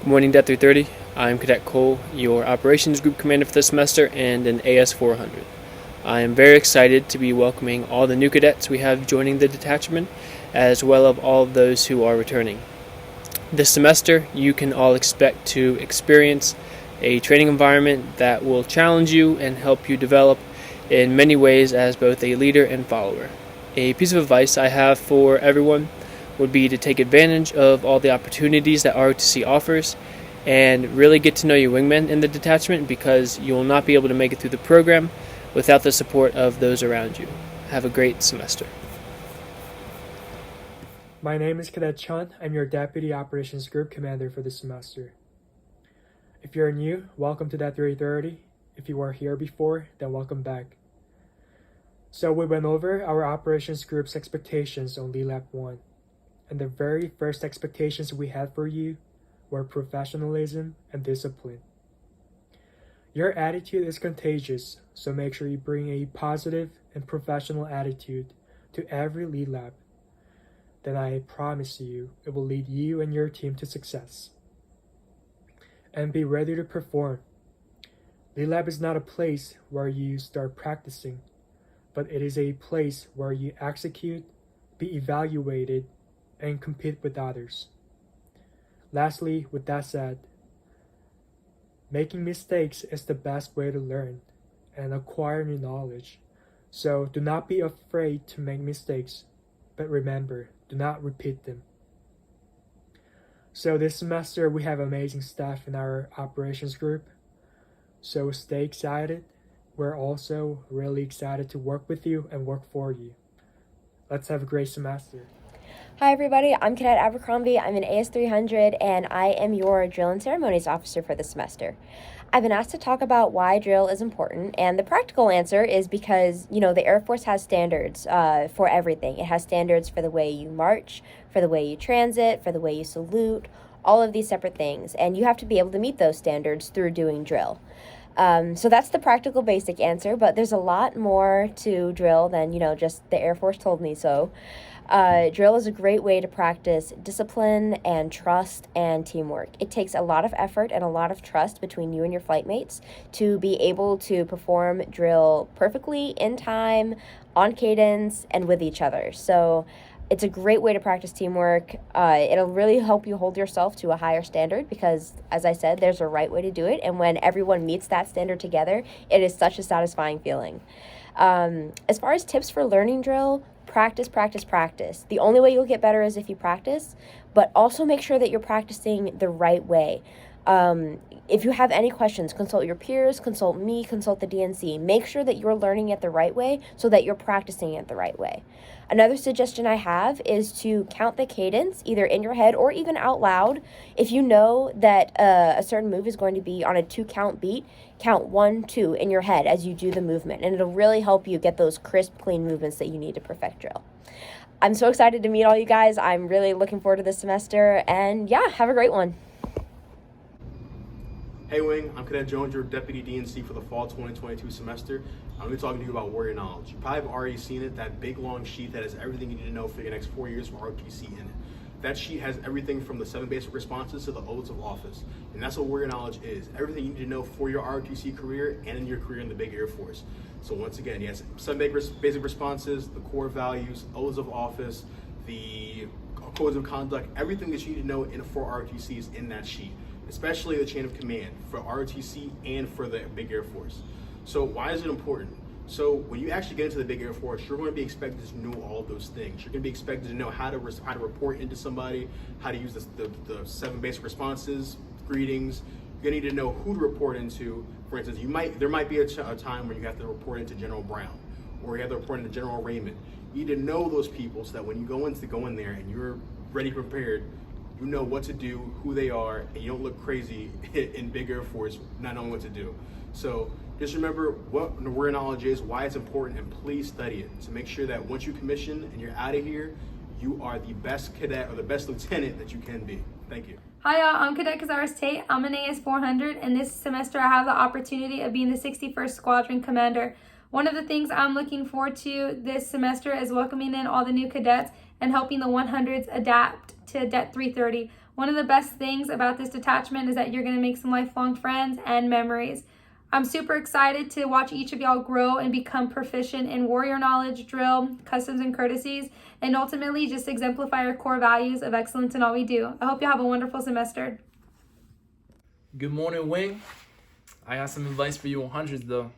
Good morning, Det 330. I'm Cadet Cole, your Operations Group Commander for this semester and an AS 400. I am very excited to be welcoming all the new cadets we have joining the detachment, as well as all of those who are returning. This semester, you can all expect to experience a training environment that will challenge you and help you develop in many ways as both a leader and follower. A piece of advice I have for everyone would be to take advantage of all the opportunities that ROTC offers and really get to know your wingmen in the detachment, because you will not be able to make it through the program without the support of those around you. Have a great semester. My name is Cadet Chun. I'm your Deputy Operations Group Commander for this semester. If you're new, welcome to Det 330. If you were here before, then welcome back. So we went over our Operations Group's expectations on LELAP 1. And the very first expectations we had for you were professionalism and discipline. Your attitude is contagious, so make sure you bring a positive and professional attitude to every LELAP. Then I promise you, it will lead you and your team to success. And be ready to perform. LELAP is not a place where you start practicing, but it is a place where you execute, be evaluated, and compete with others. Lastly, with that said, making mistakes is the best way to learn and acquire new knowledge. So do not be afraid to make mistakes, but remember, do not repeat them. So this semester we have amazing staff in our operations group. So stay excited. We're also really excited to work with you and work for you. Let's have a great semester. Hi everybody, I'm Cadet Abercrombie. I'm an AS 300 and I am your Drill and Ceremonies Officer for this semester. I've been asked to talk about why drill is important, and the practical answer is because, the Air Force has standards for everything. It has standards for the way you march, for the way you transit, for the way you salute, all of these separate things, and you have to be able to meet those standards through doing drill. So that's the practical basic answer, but there's a lot more to drill than, just the Air Force told me so. Drill is a great way to practice discipline and trust and teamwork. It takes a lot of effort and a lot of trust between you and your flight mates to be able to perform drill perfectly, in time, on cadence, and with each other. So it's a great way to practice teamwork. It'll really help you hold yourself to a higher standard because, as I said, there's a right way to do it. And when everyone meets that standard together, it is such a satisfying feeling. As far as tips for learning drill, practice, practice, practice. The only way you'll get better is if you practice, but also make sure that you're practicing the right way. If you have any questions, consult your peers, consult me, consult the DNC. Make sure that you're learning it the right way so that you're practicing it the right way. Another suggestion I have is to count the cadence, either in your head or even out loud. If you know that a certain move is going to be on a 2-count beat, count 1, 2 in your head as you do the movement, and it'll really help you get those crisp, clean movements that you need to perfect drill. I'm so excited to meet all you guys. I'm really looking forward to this semester, and yeah, have a great one. Hey Wing, I'm Cadet Jones, your Deputy DNC for the fall 2022 semester. I'm going to be talking to you about warrior knowledge. You probably have already seen it, that big long sheet that has everything you need to know for your next 4 years for ROTC in it. That sheet has everything from the 7 basic responses to the oaths of office. And that's what warrior knowledge is. Everything you need to know for your ROTC career and in your career in the big Air Force. So once again, yes, 7 basic responses, the core values, oaths of office, the codes of conduct, everything that you need to know for ROTC is in that sheet, especially the chain of command for ROTC and for the big Air Force. So why is it important? So when you actually get into the big Air Force, you're going to be expected to know all those things. You're going to be expected to know how to report into somebody, how to use the 7 basic responses, greetings. You're going to need to know who to report into. For instance, there might be a time when you have to report into General Brown, or you have to report into General Raymond. You need to know those people so that when you go in there and you're ready, prepared, you know what to do, who they are, and you don't look crazy in big Air Force not knowing what to do. So just remember what warrior knowledge is, why it's important, and please study it to make sure that once you commission and you're out of here, you are the best cadet or the best lieutenant that you can be. Thank you. Hi y'all, I'm Cadet Cazares Tate. I'm an AS 400, and this semester I have the opportunity of being the 61st Squadron Commander. One of the things I'm looking forward to this semester is welcoming in all the new cadets and helping the 100s adapt to Det 330. One of the best things about this detachment is that you're going to make some lifelong friends and memories. I'm super excited to watch each of y'all grow and become proficient in warrior knowledge, drill, customs, and courtesies, and ultimately just exemplify our core values of excellence in all we do. I hope you have a wonderful semester. Good morning, Wing. I got some advice for you 100s though.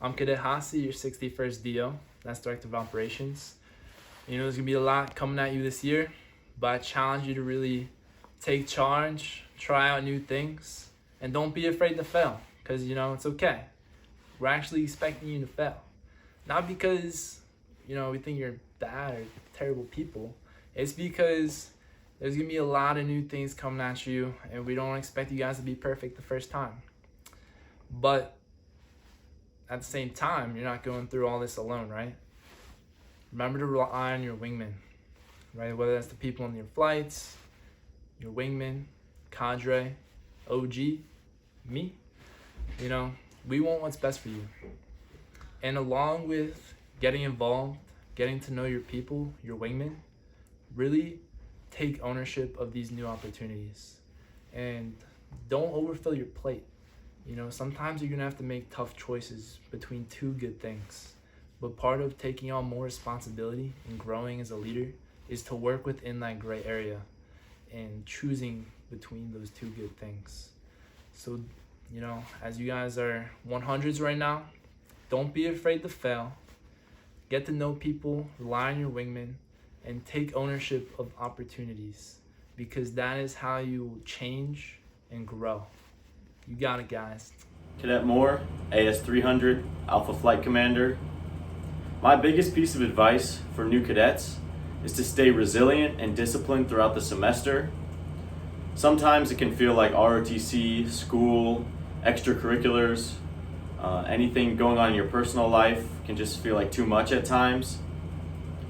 I'm Cadet Hasi, your 61st DO. That's Director of Operations. You know, there's gonna be a lot coming at you this year, but I challenge you to really take charge, try out new things, and don't be afraid to fail, because you know, it's okay. We're actually expecting you to fail. Not because, you know, we think you're bad or terrible people. It's because there's gonna be a lot of new things coming at you, and we don't expect you guys to be perfect the first time. But at the same time, you're not going through all this alone, right? Remember to rely on your wingmen, right? Whether that's the people on your flights, your wingmen, cadre, OG, me. You know, we want what's best for you. And along with getting involved, getting to know your people, your wingmen, really take ownership of these new opportunities. And don't overfill your plate. You know, sometimes you're gonna have to make tough choices between two good things. But part of taking on more responsibility and growing as a leader is to work within that gray area and choosing between those two good things. So, you know, as you guys are 100s right now, don't be afraid to fail. Get to know people, rely on your wingmen, and take ownership of opportunities, because that is how you will change and grow. You got it, guys. Cadet Moore, AS300, Alpha Flight Commander. My biggest piece of advice for new cadets is to stay resilient and disciplined throughout the semester. Sometimes it can feel like ROTC, school, extracurriculars, anything going on in your personal life can just feel like too much at times.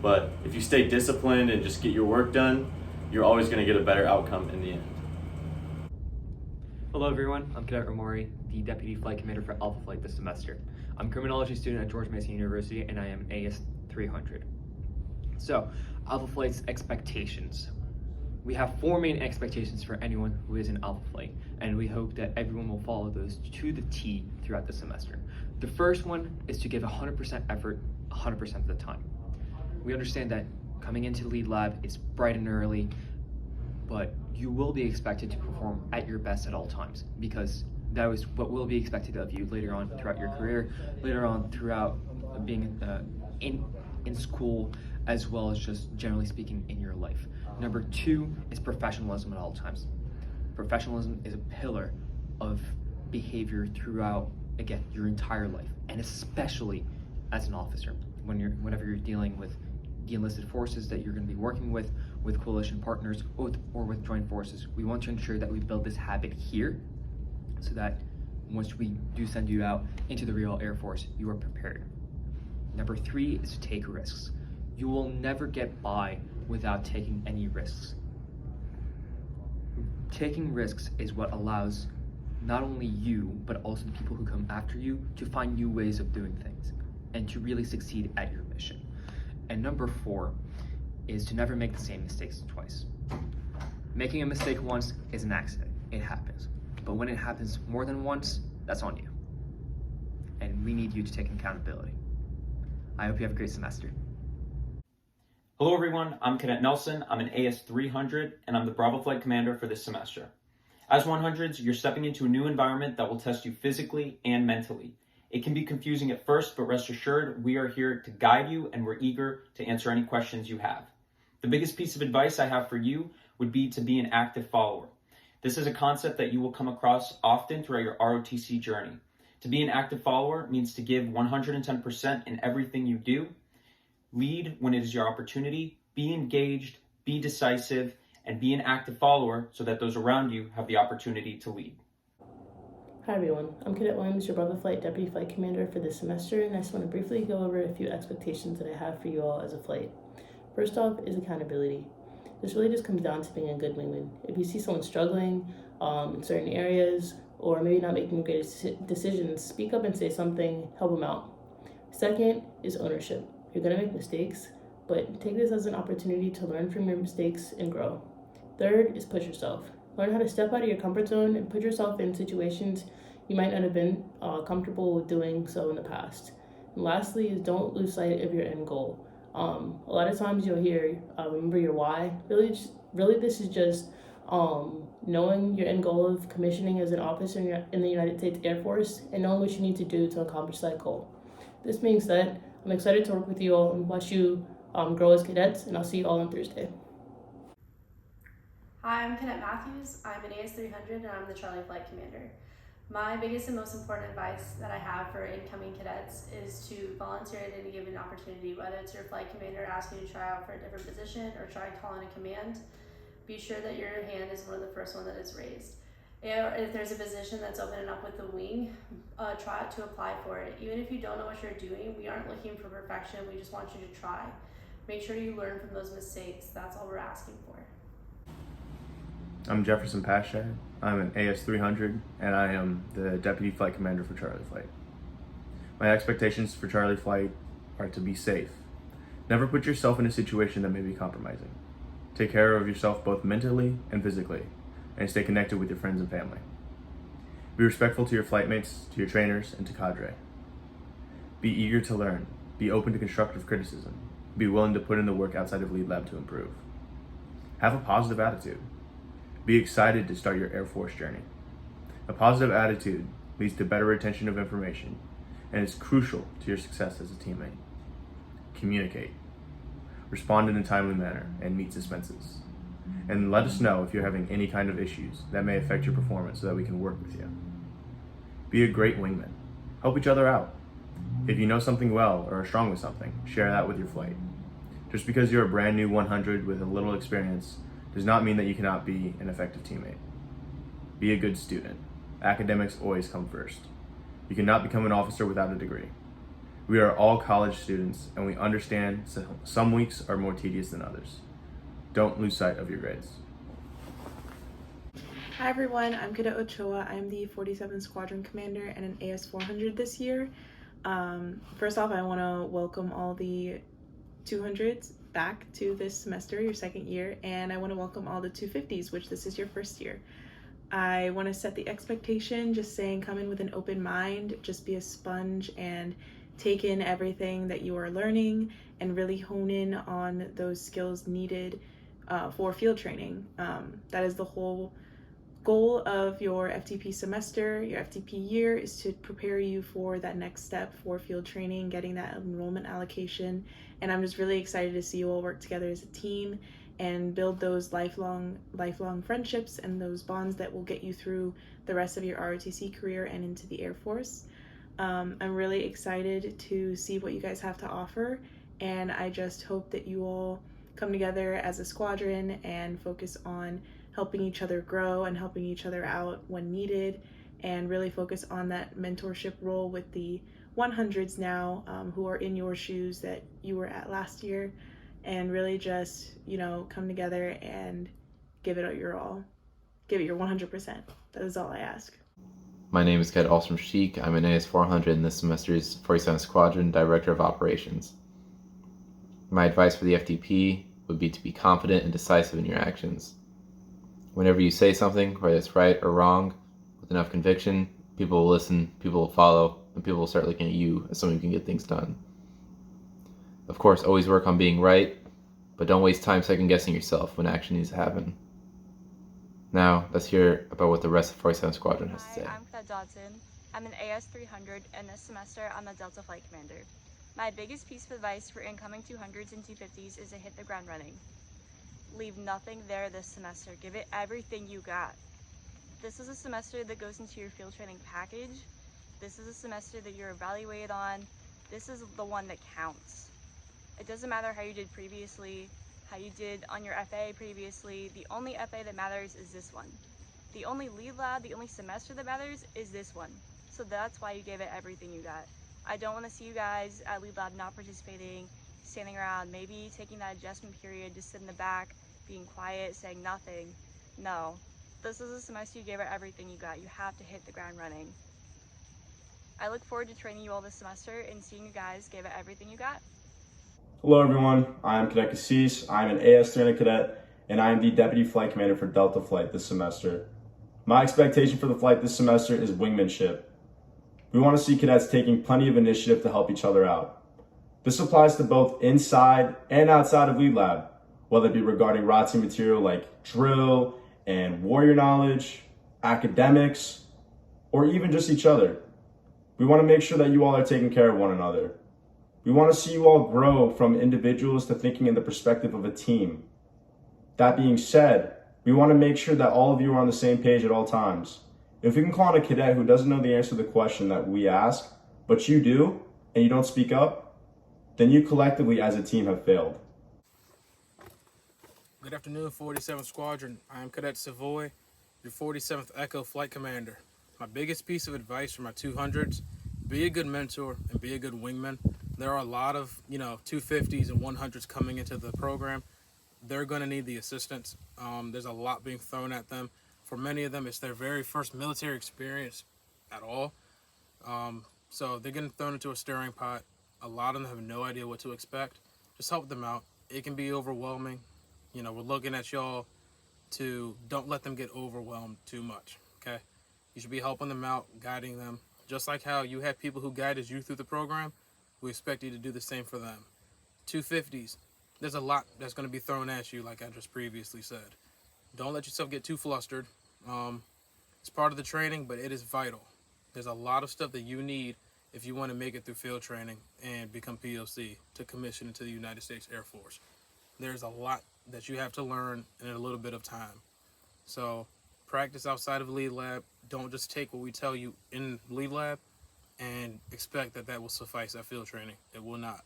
But if you stay disciplined and just get your work done, you're always going to get a better outcome in the end. Hello everyone, I'm Cadet Romori, the Deputy Flight Commander for Alpha Flight this semester. I'm a criminology student at George Mason University and I am an AS300. So, Alpha Flight's expectations. We have 4 main expectations for anyone who is in Alpha Flight, and we hope that everyone will follow those to the T throughout the semester. The first one is to give 100% effort 100% of the time. We understand that coming into lead lab, it's bright and early, but you will be expected to perform at your best at all times, because that is what will be expected of you later on throughout your career, later on throughout being in school, as well as just generally speaking in your life. Number 2 is professionalism at all times. Professionalism is a pillar of behavior throughout, again, your entire life, and especially as an officer, whenever you're dealing with the enlisted forces that you're going to be working with coalition partners, or with joint forces. We want to ensure that we build this habit here, so that once we do send you out into the real Air Force, you are prepared. Number 3 is to take risks. You will never get by without taking any risks. Taking risks is what allows not only you, but also the people who come after you to find new ways of doing things and to really succeed at your mission. And number 4 is to never make the same mistakes twice. Making a mistake once is an accident, it happens. But when it happens more than once, that's on you. And we need you to take accountability. I hope you have a great semester. Hello everyone, I'm Cadet Nelson, I'm an AS300, and I'm the Bravo Flight Commander for this semester. As 100s, you're stepping into a new environment that will test you physically and mentally. It can be confusing at first, but rest assured, we are here to guide you and we're eager to answer any questions you have. The biggest piece of advice I have for you would be to be an active follower. This is a concept that you will come across often throughout your ROTC journey. To be an active follower means to give 110% in everything you do. Lead when it is your opportunity, be engaged, be decisive, and be an active follower so that those around you have the opportunity to lead. Hi everyone, I'm Cadet Williams, your Bravo Flight Deputy Flight Commander for this semester, and I just want to briefly go over a few expectations that I have for you all as a flight. First off is accountability. This really just comes down to being a good wingman. If you see someone struggling in certain areas, or maybe not making great decisions, speak up and say something, help them out. Second is ownership. You're going to make mistakes, but take this as an opportunity to learn from your mistakes and grow. Third is push yourself. Learn how to step out of your comfort zone and put yourself in situations you might not have been comfortable with doing so in the past. And lastly is don't lose sight of your end goal. A lot of times you'll hear, remember your why. Really, this is just knowing your end goal of commissioning as an officer in the United States Air Force and knowing what you need to do to accomplish that goal. This being said, I'm excited to work with you all and watch you grow as cadets, and I'll see you all on Thursday. Hi, I'm Cadet Matthews. I'm an AS-300 and I'm the Charlie Flight Commander. My biggest and most important advice that I have for incoming cadets is to volunteer at any given opportunity, whether it's your flight commander asking you to try out for a different position or try calling a command. Be sure that your hand is one of the first one that is raised. If there's a position that's opening up with the wing, try to apply for it. Even if you don't know what you're doing, we aren't looking for perfection, we just want you to try. Make sure you learn from those mistakes, that's all we're asking for. I'm Jefferson Pasha. I'm an AS-300 and I am the Deputy Flight Commander for Charlie Flight. My expectations for Charlie Flight are to be safe. Never put yourself in a situation that may be compromising. Take care of yourself both mentally and physically, and stay connected with your friends and family. Be respectful to your flight mates, to your trainers, and to cadre. Be eager to learn. Be open to constructive criticism. Be willing to put in the work outside of lead lab to improve. Have a positive attitude. Be excited to start your Air Force journey. A positive attitude leads to better retention of information and is crucial to your success as a teammate. Communicate. Respond in a timely manner and meet suspenses. And let us know if you're having any kind of issues that may affect your performance so that we can work with you. Be a great wingman. Help each other out. If you know something well or are strong with something, share that with your flight. Just because you're a brand new 100 with a little experience does not mean that you cannot be an effective teammate. Be a good student. Academics always come first. You cannot become an officer without a degree. We are all college students and we understand some weeks are more tedious than others. Don't lose sight of your grades. Hi everyone, I'm Cadet Ochoa. I'm the 47th Squadron Commander and an AS-400 this year. First off, I want to welcome all the 200s back to this semester, your second year, and I want to welcome all the 250s, which this is your first year. I want to set the expectation, just saying come in with an open mind, just be a sponge and take in everything that you are learning and really hone in on those skills needed for field training. That is the whole goal of your FTP semester. Your FTP year is to prepare you for that next step for field training, getting that enrollment allocation. And I'm just really excited to see you all work together as a team and build those lifelong friendships and those bonds that will get you through the rest of your ROTC career and into the Air Force. I'm really excited to see what you guys have to offer, and I just hope that you all come together as a squadron and focus on helping each other grow and helping each other out when needed, and really focus on that mentorship role with the 100s now who are in your shoes that you were at last year, and really just, come together and give it your all. Give it your 100%. That is all I ask. My name is Cadet Alstrom Sheik. I'm an AS-400 in this semester's 47th Squadron Director of Operations. My advice for the FTP would be to be confident and decisive in your actions. Whenever you say something, whether it's right or wrong, with enough conviction, people will listen, people will follow, and people will start looking at you as someone who can get things done. Of course, always work on being right, but don't waste time second-guessing yourself when action needs to happen. Now, let's hear about what the rest of 47th Squadron has to say. Hi, I'm Cadet Dodson. I'm an AS-300, and this semester I'm a Delta Flight Commander. My biggest piece of advice for incoming 200s and 250s is to hit the ground running. Leave nothing there this semester. Give it everything you got. This is a semester that goes into your field training package. This is a semester that you're evaluated on. This is the one that counts. It doesn't matter how you did previously, how you did on your FA previously. The only FA that matters is this one. The only lead lab, the only semester that matters is this one. So that's why you gave it everything you got. I don't want to see you guys at lead lab not participating, standing around, maybe taking that adjustment period to sit in the back, being quiet, saying nothing. No, this is a semester you gave it everything you got. You have to hit the ground running. I look forward to training you all this semester and seeing you guys give it everything you got. Hello everyone, I'm Cadet Cassis. I'm an AS-300 cadet and I am the Deputy Flight Commander for Delta Flight this semester. My expectation for the flight this semester is wingmanship. We want to see cadets taking plenty of initiative to help each other out. This applies to both inside and outside of lead lab, whether it be regarding ROTC material like drill and warrior knowledge, academics, or even just each other. We want to make sure that you all are taking care of one another. We want to see you all grow from individuals to thinking in the perspective of a team. That being said, we want to make sure that all of you are on the same page at all times. If we can call on a cadet who doesn't know the answer to the question that we ask, but you do, and you don't speak up, then you collectively as a team have failed. Good afternoon, 47th Squadron. I am Cadet Savoy, your 47th Echo Flight Commander. My biggest piece of advice for my 200s, be a good mentor and be a good wingman. There are a lot of, 250s and 100s coming into the program. They're going to need the assistance. There's a lot being thrown at them. For many of them, it's their very first military experience at all. So they're getting thrown into a stirring pot. A lot of them have no idea what to expect. Just help them out. It can be overwhelming. We're looking at y'all to don't let them get overwhelmed too much, okay? You should be helping them out, guiding them. Just like how you have people who guided you through the program, we expect you to do the same for them. 250s, there's a lot that's going to be thrown at you, like I just previously said. Don't let yourself get too flustered. It's part of the training, but it is vital. There's a lot of stuff that you need if you want to make it through field training and become POC to commission into the United States Air Force. There's a lot that you have to learn in a little bit of time. So practice outside of lead lab. Don't just take what we tell you in lead lab and expect that that will suffice at field training. It will not.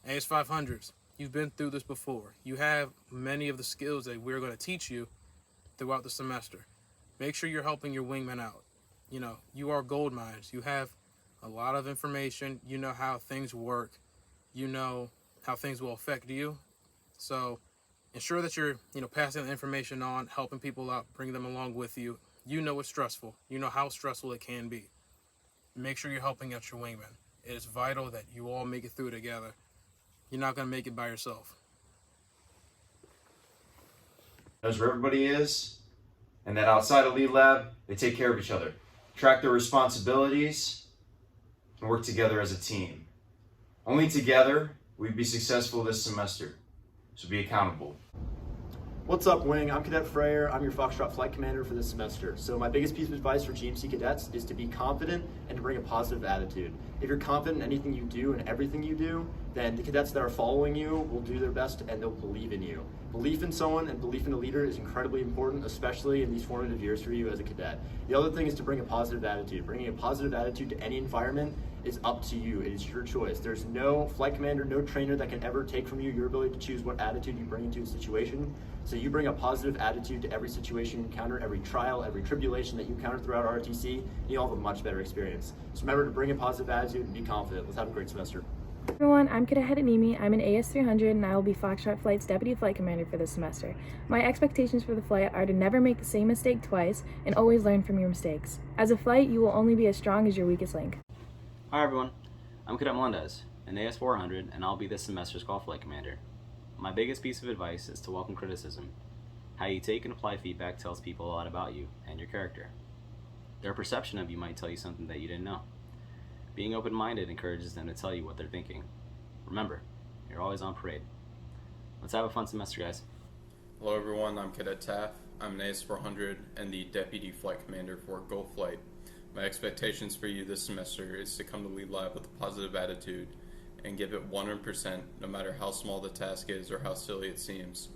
AS500s, you've been through this before. You have many of the skills that we're going to teach you throughout the semester. Make sure you're helping your wingmen out. You are gold mines. You have a lot of information. You know how things work. You know how things will affect you. So ensure that you're, passing the information on, helping people out, bring them along with you. You know it's stressful. You know how stressful it can be. Make sure you're helping out your wingmen. It is vital that you all make it through together. You're not going to make it by yourself. Knows where everybody is, and that outside of lead lab, they take care of each other, track their responsibilities, and work together as a team. Only together we'd be successful this semester, so be accountable. What's up, Wing? I'm Cadet Freyer. I'm your Foxtrot Flight Commander for this semester. So my biggest piece of advice for GMC cadets is to be confident and to bring a positive attitude. If you're confident in anything you do and everything you do, then the cadets that are following you will do their best and they'll believe in you. Belief in someone and belief in a leader is incredibly important, especially in these formative years for you as a cadet. The other thing is to bring a positive attitude. Bringing a positive attitude to any environment is up to you. It is your choice. There's no flight commander, no trainer that can ever take from you your ability to choose what attitude you bring into a situation. So you bring a positive attitude to every situation you encounter, every trial, every tribulation that you encounter throughout ROTC, and you'll have a much better experience. So remember to bring a positive attitude and be confident. Let's have a great semester. Hey everyone, I'm Cadet Hadanimi. I'm an AS300 and I will be Foxtrot Flight's Deputy Flight Commander for this semester. My expectations for the flight are to never make the same mistake twice and always learn from your mistakes. As a flight, you will only be as strong as your weakest link. Hi everyone, I'm Cadet Melendez, an AS400, and I'll be this semester's Golf Flight Commander. My biggest piece of advice is to welcome criticism. How you take and apply feedback tells people a lot about you and your character. Their perception of you might tell you something that you didn't know. Being open-minded encourages them to tell you what they're thinking. Remember, you're always on parade. Let's have a fun semester, guys. Hello everyone, I'm Cadet Taff. I'm an AS400 and the Deputy Flight Commander for Gulf Flight. My expectations for you this semester is to come to lead lab with a positive attitude and give it 100% no matter how small the task is or how silly it seems.